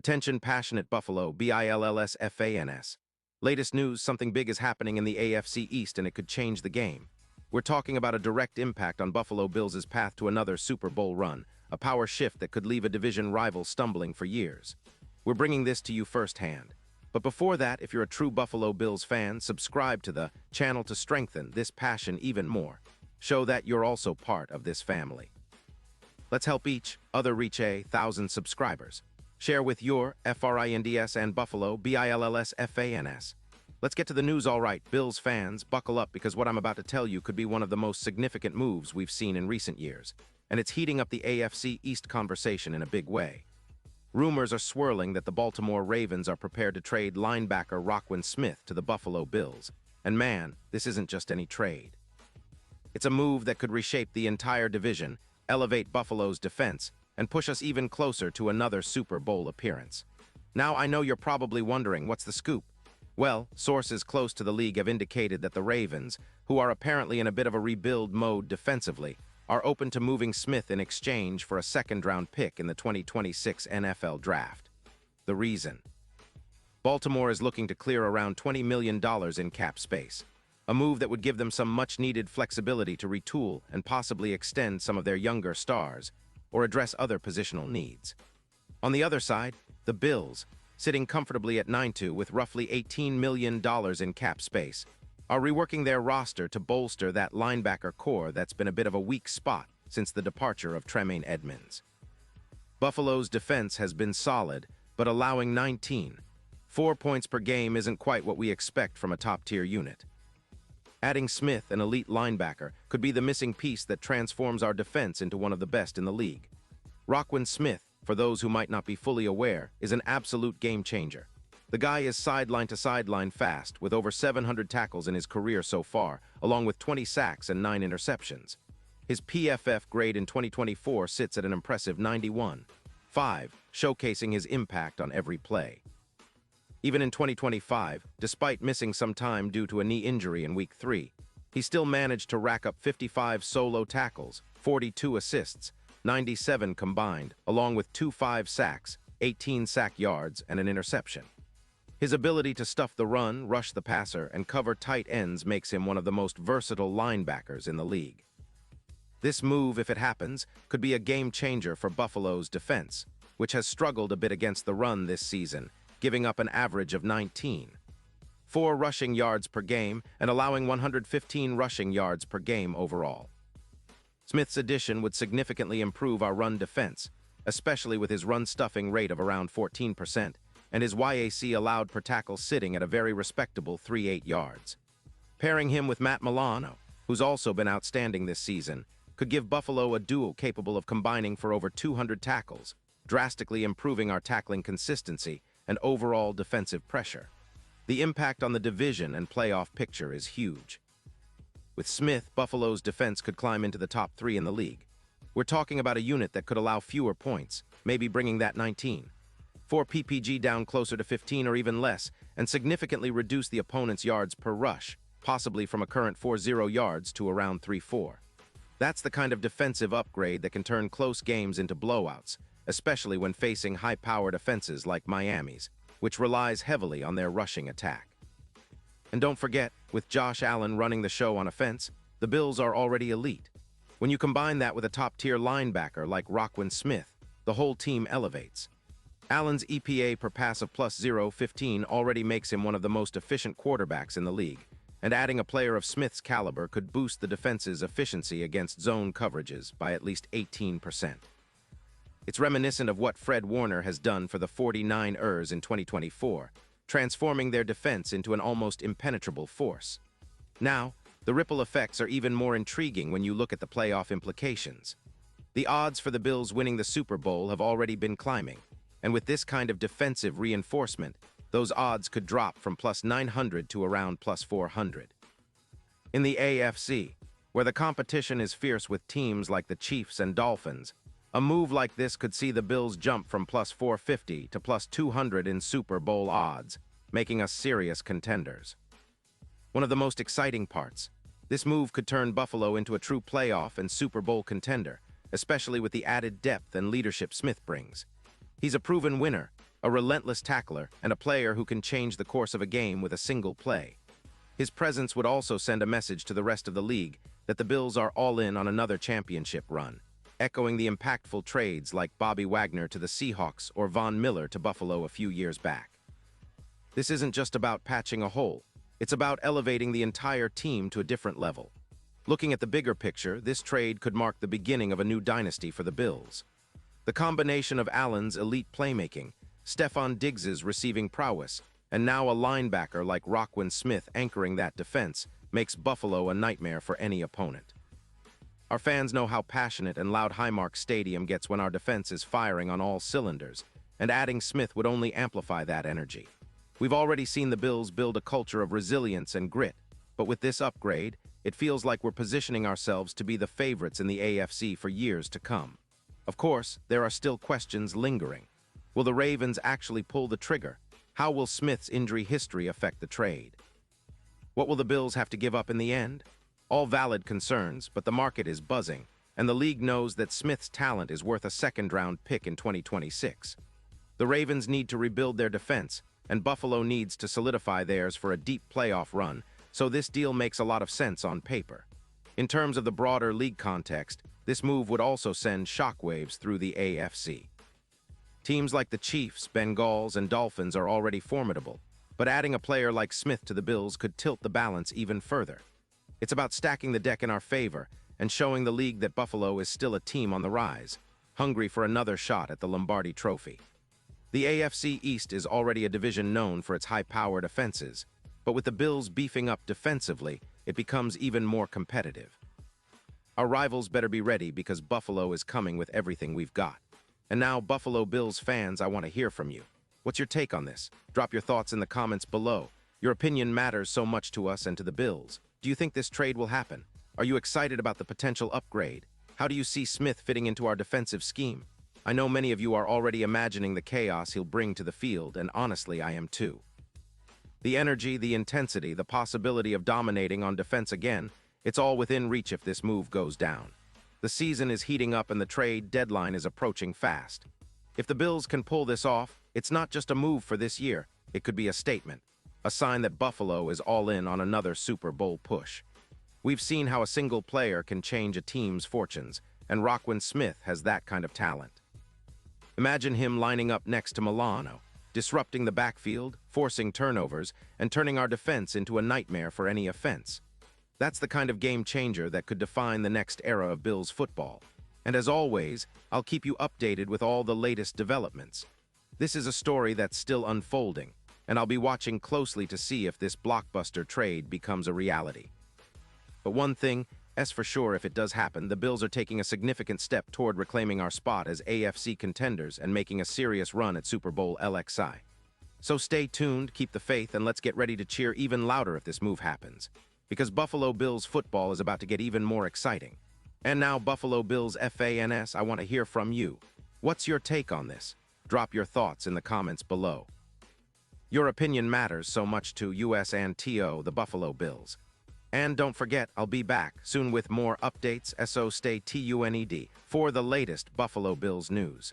Attention passionate Buffalo, BILLSFANS. Latest news, something big is happening in the AFC East and it could change the game. We're talking about a direct impact on Buffalo Bills' path to another Super Bowl run, a power shift that could leave a division rival stumbling for years. We're bringing this to you firsthand. But before that, if you're a true Buffalo Bills fan, subscribe to the channel to strengthen this passion even more. Show that you're also part of this family. Let's help each other reach 1,000 subscribers. Share with your FRINDS and Buffalo, BILLSFANS. Let's get to the news. All right, Bills fans, buckle up because what I'm about to tell you could be one of the most significant moves we've seen in recent years, and it's heating up the AFC East conversation in a big way. Rumors are swirling that the Baltimore Ravens are prepared to trade linebacker Roquan Smith to the Buffalo Bills. And man, this isn't just any trade. It's a move that could reshape the entire division, elevate Buffalo's defense, and push us even closer to another Super Bowl appearance. Now, I know you're probably wondering, what's the scoop? Well, sources close to the league have indicated that the Ravens, who are apparently in a bit of a rebuild mode defensively, are open to moving Smith in exchange for a second-round pick in the 2026 NFL Draft. The reason? Baltimore is looking to clear around $20 million in cap space, a move that would give them some much-needed flexibility to retool and possibly extend some of their younger stars, or address other positional needs. On the other side, the Bills, sitting comfortably at 9-2 with roughly $18 million in cap space, are reworking their roster to bolster that linebacker core that's been a bit of a weak spot since the departure of Tremaine Edmunds. Buffalo's defense has been solid, but allowing 4 points per game isn't quite what we expect from a top-tier unit. Adding Smith, an elite linebacker, could be the missing piece that transforms our defense into one of the best in the league. Roquan Smith, for those who might not be fully aware, is an absolute game-changer. The guy is sideline to sideline fast, with over 700 tackles in his career so far, along with 20 sacks and 9 interceptions. His PFF grade in 2024 sits at an impressive 91.5, showcasing his impact on every play. Even in 2025, despite missing some time due to a knee injury in Week 3, he still managed to rack up 55 solo tackles, 42 assists, 97 combined, along with 5 sacks, 18 sack yards, and an interception. His ability to stuff the run, rush the passer, and cover tight ends makes him one of the most versatile linebackers in the league. This move, if it happens, could be a game-changer for Buffalo's defense, which has struggled a bit against the run this season, giving up an average of 4 rushing yards per game and allowing 115 rushing yards per game overall. Smith's addition would significantly improve our run defense, especially with his run-stuffing rate of around 14%, and his YAC allowed per tackle sitting at a very respectable 3.8 yards. Pairing him with Matt Milano, who's also been outstanding this season, could give Buffalo a duo capable of combining for over 200 tackles, drastically improving our tackling consistency and overall defensive pressure. The impact on the division and playoff picture is huge. With Smith, Buffalo's defense could climb into the top 3 in the league. We're talking about a unit that could allow fewer points, maybe bringing that 4 PPG down closer to 15 or even less, and significantly reduce the opponent's yards per rush, possibly from a current 4.0 yards to around 3.4. That's the kind of defensive upgrade that can turn close games into blowouts, especially when facing high-powered offenses like Miami's, which relies heavily on their rushing attack. And don't forget, with Josh Allen running the show on offense, the Bills are already elite. When you combine that with a top-tier linebacker like Roquan Smith, the whole team elevates. Allen's EPA per pass of +0.15 already makes him one of the most efficient quarterbacks in the league, and adding a player of Smith's caliber could boost the defense's efficiency against zone coverages by at least 18%. It's reminiscent of what Fred Warner has done for the 49ers in 2024, transforming their defense into an almost impenetrable force. Now, the ripple effects are even more intriguing when you look at the playoff implications. The odds for the Bills winning the Super Bowl have already been climbing, and with this kind of defensive reinforcement, those odds could drop from +900 to around +400. In the AFC, where the competition is fierce with teams like the Chiefs and Dolphins, a move like this could see the Bills jump from +450 to +200 in Super Bowl odds, making us serious contenders. One of the most exciting parts, this move could turn Buffalo into a true playoff and Super Bowl contender, especially with the added depth and leadership Smith brings. He's a proven winner, a relentless tackler, and a player who can change the course of a game with a single play. His presence would also send a message to the rest of the league that the Bills are all in on another championship run, echoing the impactful trades like Bobby Wagner to the Seahawks or Von Miller to Buffalo a few years back. This isn't just about patching a hole. It's about elevating the entire team to a different level. Looking at the bigger picture, this trade could mark the beginning of a new dynasty for the Bills. The combination of Allen's elite playmaking, Stefon Diggs's receiving prowess, and now a linebacker like Roquan Smith anchoring that defense makes Buffalo a nightmare for any opponent. Our fans know how passionate and loud Highmark Stadium gets when our defense is firing on all cylinders, and adding Smith would only amplify that energy. We've already seen the Bills build a culture of resilience and grit, but with this upgrade, it feels like we're positioning ourselves to be the favorites in the AFC for years to come. Of course, there are still questions lingering. Will the Ravens actually pull the trigger? How will Smith's injury history affect the trade? What will the Bills have to give up in the end? All valid concerns, but the market is buzzing, and the league knows that Smith's talent is worth a second-round pick in 2026. The Ravens need to rebuild their defense, and Buffalo needs to solidify theirs for a deep playoff run, so this deal makes a lot of sense on paper. In terms of the broader league context, this move would also send shockwaves through the AFC. Teams like the Chiefs, Bengals, and Dolphins are already formidable, but adding a player like Smith to the Bills could tilt the balance even further. It's about stacking the deck in our favor and showing the league that Buffalo is still a team on the rise, hungry for another shot at the Lombardi Trophy. The AFC East is already a division known for its high-powered offenses, but with the Bills beefing up defensively, it becomes even more competitive. Our rivals better be ready because Buffalo is coming with everything we've got. And now, Buffalo Bills fans, I want to hear from you. What's your take on this? Drop your thoughts in the comments below. Your opinion matters so much to us and to the Bills. Do you think this trade will happen? Are you excited about the potential upgrade? How do you see Smith fitting into our defensive scheme? I know many of you are already imagining the chaos he'll bring to the field, and honestly, I am too. The energy, the intensity, the possibility of dominating on defense again, it's all within reach if this move goes down. The season is heating up and the trade deadline is approaching fast. If the Bills can pull this off, it's not just a move for this year, it could be a statement, a sign that Buffalo is all in on another Super Bowl push. We've seen how a single player can change a team's fortunes, and Roquan Smith has that kind of talent. Imagine him lining up next to Milano, disrupting the backfield, forcing turnovers, and turning our defense into a nightmare for any offense. That's the kind of game changer that could define the next era of Bills football. And as always, I'll keep you updated with all the latest developments. This is a story that's still unfolding, and I'll be watching closely to see if this blockbuster trade becomes a reality. But one thing is for sure, if it does happen, the Bills are taking a significant step toward reclaiming our spot as AFC contenders and making a serious run at Super Bowl LXI. So stay tuned, keep the faith, and let's get ready to cheer even louder if this move happens. Because Buffalo Bills football is about to get even more exciting. And now, Buffalo Bills fans, I want to hear from you. What's your take on this? Drop your thoughts in the comments below. Your opinion matters so much to us and to the Buffalo Bills. And don't forget, I'll be back soon with more updates, so stay tuned for the latest Buffalo Bills news.